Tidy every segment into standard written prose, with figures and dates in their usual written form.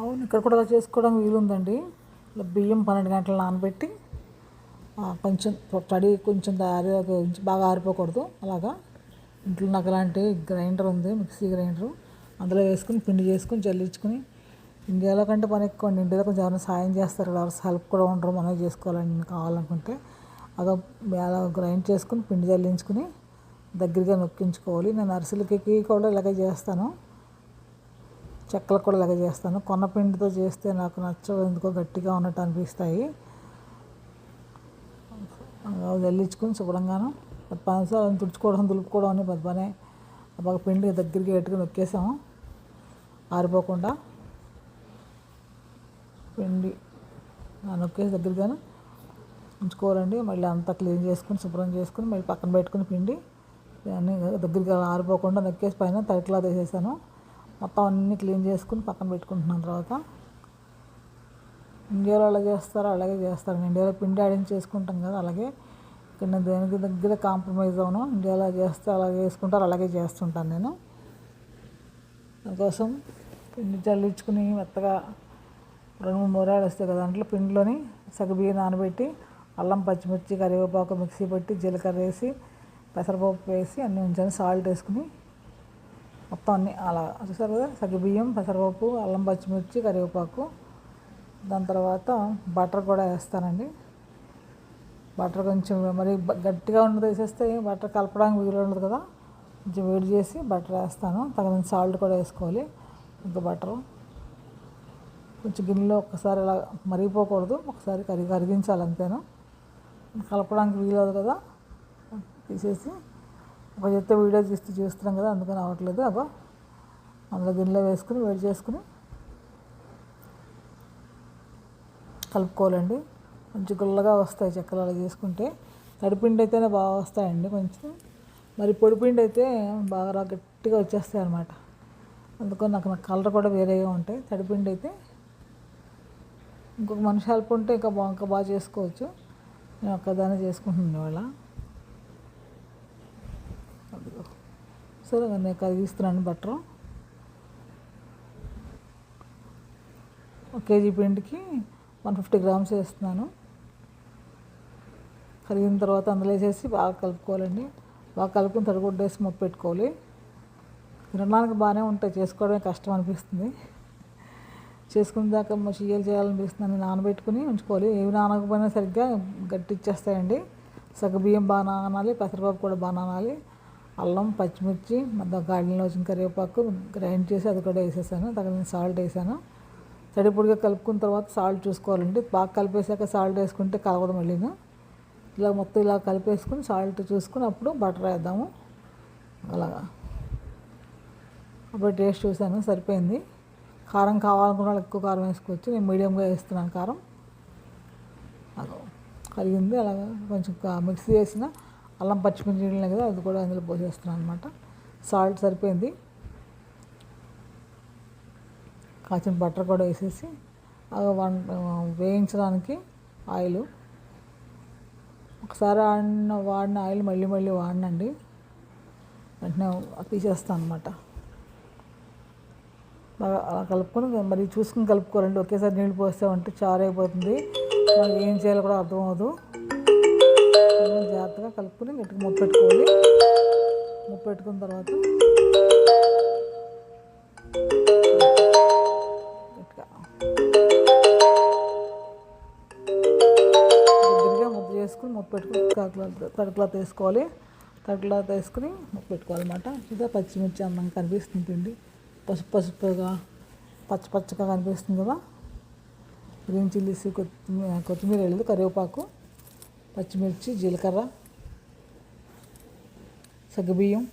అవును, ఇక్కడ కూడా అలా చేసుకోవడానికి వీలుందండి. ఇలా బియ్యం 12 గంటలు నానబెట్టి కొంచెం తడి కొంచెం బాగా ఆరిపోకూడదు. అలాగా ఇంట్లో నాకు అలాంటి గ్రైండర్ ఉంది, మిక్సీ గ్రైండరు. అందులో వేసుకుని పిండి చేసుకుని జల్లించుకుని, ఇండియాలో కంటే పని ఎక్కువ అండి. ఇండియాలో కొంచెం ఎవరైనా సాయం చేస్తారు, ఎవరు హెల్ప్ కూడా ఉండరు. మనమే చేసుకోవాలని కావాలనుకుంటే అలా గ్రైండ్ చేసుకుని పిండి జల్లించుకుని దగ్గరగా నొక్కించుకోవాలి. నేను అరిసెలకి కూడా ఇలాగే చేస్తాను, చెక్కలకు కూడా ఇలాగే చేస్తాను. కొన్న పిండితో చేస్తే నాకు నచ్చవు, ఎందుకో గట్టిగా ఉన్నట్టు అనిపిస్తాయి. జల్లించుకుని శుభ్రంగాను 10 నిమిషాలు తుడుచుకోవడం దులుపుకోవడం అని బాగా పిండి దగ్గరికి గట్టిగా నొక్కేసాము ఆరిపోకుండా. పిండి నొక్కేసి దగ్గరగాను ఉంచుకోవాలండి. మళ్ళీ అంతా క్లీన్ చేసుకుని శుభ్రం చేసుకుని మళ్ళీ పక్కన పెట్టుకుని పిండి అన్నీ దగ్గరగా ఆరిపోకుండా నొక్కేసి పైన తడి క్లాత్ వేసేసాను. మొత్తం అన్నీ క్లీన్ చేసుకుని పక్కన పెట్టుకుంటున్నాను. తర్వాత ఇండియాలో అలా చేస్తారో అలాగే చేస్తాను. ఇండియాలో పిండి ఆడించి చేసుకుంటాం కదా, అలాగే ఇక్కడ నేను దేనికి దగ్గర కాంప్రమైజ్ అవును. ఇండియాలో చేస్తే అలాగే చేసుకుంటారు, అలాగే చేస్తుంటాను నేను. దానికోసం పిండి చల్లించుకుని మెత్తగా 2-3 మూరాలు వస్తాయి కదా, దాంట్లో పిండిలోని సగ్గుబియ్యం నానబెట్టి అల్లం, పచ్చిమిర్చి, కరివేపాకు మిక్సీ పెట్టి జీలకర్ర వేసి పెసరపప్పు వేసి అన్నీ ఉంచాను. సాల్ట్ వేసుకుని మొత్తం అన్నీ అలా చూసారు కదా, సగ్గుబియ్యం, పెసరపప్పు, అల్లం, పచ్చిమిర్చి, కరివేపాకు. దాని తర్వాత బటర్ కూడా వేస్తానండి. బటర్ కొంచెం మరి గట్టిగా ఉన్నది వేసేస్తే బటర్ కలపడానికి వీలు ఉండదు కదా, కొంచెం వేడి చేసి బటర్ వేస్తాను. తగినంత సాల్ట్ కూడా వేసుకోవాలి. ఇంకా బటరు కొంచెం గిన్నెలో ఒక్కసారి ఇలా మరిగిపోకూడదు, ఒకసారి కరిగించాలి అంతేను. కలపడానికి వీలదు కదా, తీసేసి ఒక చేత్తో వీడియో చేస్తున్నాం కదా, అందుకని అవ్వట్లేదు. అందులో గిన్నెలో వేసుకుని వేడి చేసుకుని కలుపుకోవాలండి. కొంచెం గుల్లగా వస్తాయి చెక్కలు అలా చేసుకుంటే. తడిపిండి అయితేనే బాగా వస్తాయండి. కొంచెం మరి పొడిపిండి అయితే బాగా గట్టిగా వచ్చేస్తాయి అన్నమాట. అందుకని నాకు కలర్ కూడా వేరేగా ఉంటాయి. తడిపిండి అయితే ఇంకొక మనిషి హెల్ప్ ఉంటే ఇంకా బాగా చేసుకోవచ్చు. నేను ఒక్కదాన్ని చేసుకుంటున్నాను ఇవాళ. సరే నేను కరిగిస్తున్నాను బట్టరు. 1 కేజీ పిండికి 150 గ్రామ్స్ వేస్తున్నాను. కరిగిన తర్వాత అందులో వేసేసి బాగా కలుపుకోవాలండి. బాగా కలుపుకుని తడిగుడ్డ వేసి మొప్పు పెట్టుకోవాలి. తినడానికి బాగానే ఉంటాయి, చేసుకోవడమే కష్టం అనిపిస్తుంది. చేసుకున్న దాకా చెయ్యాలి చేయాలనిపిస్తుంది. నానబెట్టుకుని ఉంచుకోవాలి. ఏవి నానకపోయినా సరిగ్గా గట్టిచ్చేస్తాయండి. సగ్గుబియ్యం బాగా నానాలి, పెసరపప్పు కూడా బాగా నానాలి. అల్లం, పచ్చిమిర్చి, గార్డెన్లో వచ్చిన కరివేపాకు గ్రైండ్ చేసి అది కూడా వేసేసాను. తగిన సాల్ట్ వేసాను. తడిపొడిగా కలుపుకున్న తర్వాత సాల్ట్ చూసుకోవాలండి. బాగా కలిపేసాక సాల్ట్ వేసుకుంటే కలవదు మళ్ళీను. ఇలా మొత్తం ఇలా కలిపేసుకుని సాల్ట్ చూసుకుని అప్పుడు బటర్ వేద్దాము. అలాగా అప్పుడు టేస్ట్ చూసాను, సరిపోయింది. కారం కావాలనుకున్న వాళ్ళు ఎక్కువ కారం వేసుకోవచ్చు. నేను మీడియంగా వేస్తున్నాను కారం. అదో కరిగింది. అలాగా కొంచెం మిక్సీ వేసిన అల్లం, పచ్చిమిర్చి ఉన్నాయి కదా, అది కూడా అందులో పోసేస్తున్నాను అనమాట. సాల్ట్ సరిపోయింది. కాచిన బటర్ కూడా వేసేసి వేయించడానికి ఆయిల్, ఒకసారి వాడిన ఆయిల్ మళ్ళీ వాడినండి, వెంటనే తీసేస్తాను అనమాట. బాగా అలా కలుపుకొని మరి చూసుకుని కలుపుకోవాలండి. ఒకేసారి నీళ్ళు పోస్తామంటే చారు అయిపోతుంది, మరి ఏం చేయాలో కూడా అర్థమవుదు. జాగ్రత్తగా కలుపుకొని గట్టిగా మూత పెట్టుకోవాలి. మూత పెట్టుకున్న తర్వాత దగ్గరగా ముద్ద చేసుకుని మూత పెట్టుకుని తడి క్లాత్ వేసుకోవాలి. తడి క్లాత్ వేసుకుని మూత పెట్టుకోవాలన్నమాట. ఇదే పచ్చిమిర్చి అందంగా కనిపిస్తుంది పిండి, పసుపుగా పచ్చగా కనిపిస్తుంది కదా. గ్రీన్ చిల్లీస్, కొత్తిమీర వేయలేదు, కరివేపాకు, పచ్చిమిర్చి, జీలకర్ర, సగ్గుబియ్యం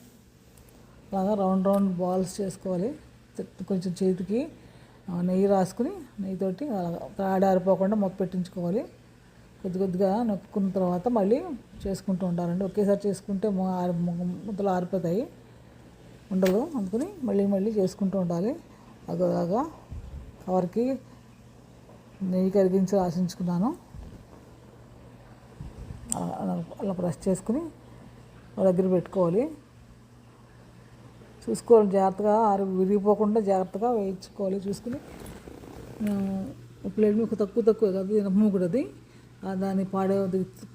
అలాగా రౌండ్ బాల్స్ చేసుకోవాలి. కొంచెం చేతికి నెయ్యి రాసుకుని నెయ్యితోటి ఆరిపోకుండా మొక్క పెట్టించుకోవాలి. కొద్దిగా నొక్కున్న తర్వాత మళ్ళీ చేసుకుంటూ ఉండాలండి. ఒకేసారి చేసుకుంటే ముద్దలు ఆరిపోతాయి, ఉండదు. అందుకని మళ్ళీ చేసుకుంటూ ఉండాలి. అలాగా కవర్కి నెయ్యి కరిగించి ఆశించుకున్నాను. అలా ప్రెస్ చేసుకుని దగ్గర పెట్టుకోవాలి. చూసుకోవాలి జాగ్రత్తగా, విరిగిపోకుండా జాగ్రత్తగా వేయించుకోవాలి చూసుకుని. ప్లేట్ మీద తక్కువ కాదు ఇనపమూకుడు అది. దాన్ని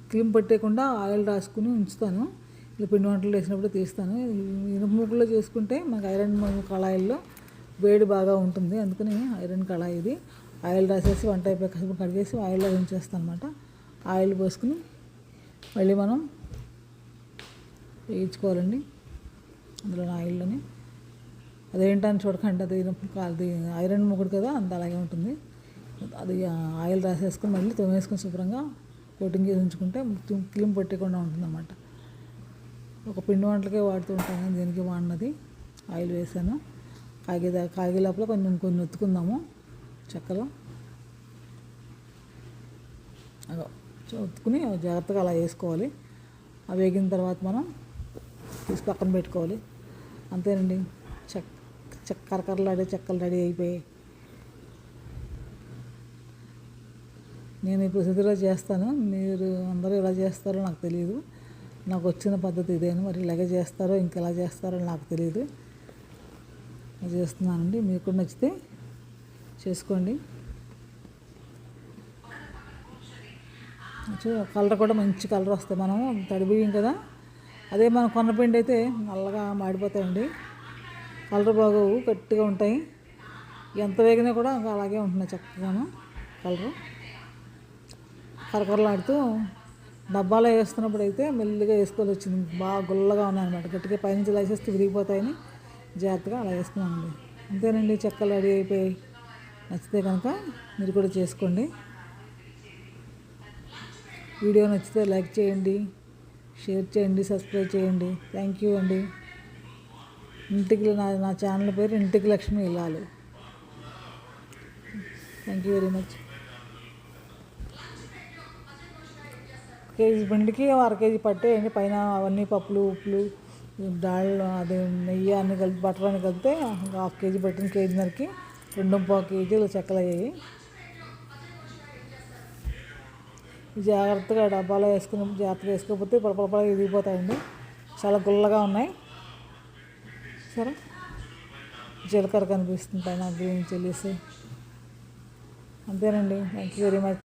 క్లీన్ పెట్టేయకుండా ఆయిల్ రాసుకుని ఉంచుతాను. ఇలా పిండి వంటలు వేసినప్పుడు తీస్తాను. ఇనపమూకుడులో చేసుకుంటే మనకు ఐరన్ కళాయిల్లో వేడి బాగా ఉంటుంది. అందుకని ఐరన్ కళాయి ఇది. ఆయిల్ రాసేసి వంట అయిపోయి కడిగేసి ఆయిల్లో ఉంచేస్తాను అనమాట. ఆయిల్ పోసుకుని మళ్ళీ మనం వేయించుకోవాలండి అందులో ఆయిల్లోని. అదేంటని చూడకండి, అది ఐరన్ మూకుడు కదా, అంత అలాగే ఉంటుంది. అది ఆయిల్ రాసేసుకుని మళ్ళీ తోమేసుకుని శుభ్రంగా కోటింగ్ చేసి ఉంచుకుంటే క్లీన్ పెట్టకుండా ఉంటుందన్నమాట. ఒక పిండి వంటలకే వాడుతూ ఉంటాను, దీనికి వాడినది. ఆయిల్ వేసాను, కాగే లోపల కొన్ని ఒత్తుకుందాము చెక్కలు. ఒత్తుకుని జాగ్రత్తగా అలా వేసుకోవాలి. అవి వేగిన తర్వాత మనం తీసి పక్కన పెట్టుకోవాలి. అంతేనండి, కరకరలాడే చెక్కలు రెడీ అయిపోయాయి. నేను ఇప్పుడు స్థితిలో చేస్తాను, మీరు అందరూ ఎలా చేస్తారో నాకు తెలియదు. నాకు వచ్చిన పద్ధతి ఇదేను, మరి ఇలాగే చేస్తారో ఇంకెలా చేస్తారో నాకు తెలియదు. చేస్తున్నానండి, మీకు కూడా నచ్చితే చేసుకోండి. కలర్ కూడా మంచి కలర్ వస్తాయి. మనము తడి బియ్యం కదా, అదే మనం కొన్నపిండి అయితే నల్లగా మాడిపోతాయండి, కలర్ బాగోవు, గట్టిగా ఉంటాయి. ఎంత వేగినా కూడా ఇంకా అలాగే ఉంటున్నాయి చక్కగాను కలరు. కరకరలాడుతూ డబ్బాలో వేస్తున్నప్పుడు అయితే మెల్లిగా వేసుకోవాలి వచ్చింది. బాగా గుల్లగా ఉన్నాయన్నమాట, గట్టిగా పైనుంచి వేసేస్తే విరిగిపోతాయని జాగ్రత్తగా అలా వేసుకున్నామండి. అంతేనండి, చెక్కలు రెడీ అయిపోయి. నచ్చితే కనుక మీరు కూడా చేసుకోండి. వీడియో నచ్చితే లైక్ చేయండి, షేర్ చేయండి, సబ్స్క్రైబ్ చేయండి. థ్యాంక్ యూ అండి. నా ఛానల్ పేరు ఇంటికి లక్ష్మి ఇల్లాలు. Thank you very much. KG పిండికి 1/2 కేజీ పట్టేయండి. పైన అవన్నీ పప్పులు, ఉప్పులు, దాళ్ళు, అది నెయ్యి అన్నీ కలిపి, బటర్ అని కలిపితే 1/2 కేజీ పట్టిన, కేజీన్నరకి 2.5 కేజీలు చెక్కలు అయ్యాయి. జాగ్రత్తగా డబ్బాలో జాగ్రత్తగా వేసుకోకపోతే పొలపొల ఇరిగిపోతాయండి. చాలా గుల్లగా ఉన్నాయి. సరే, జీలకర్ర కనిపిస్తుంది పైన, గ్రీన్ చిల్లీస్. అంతేనండి, థ్యాంక్ యూ వెరీ మచ్.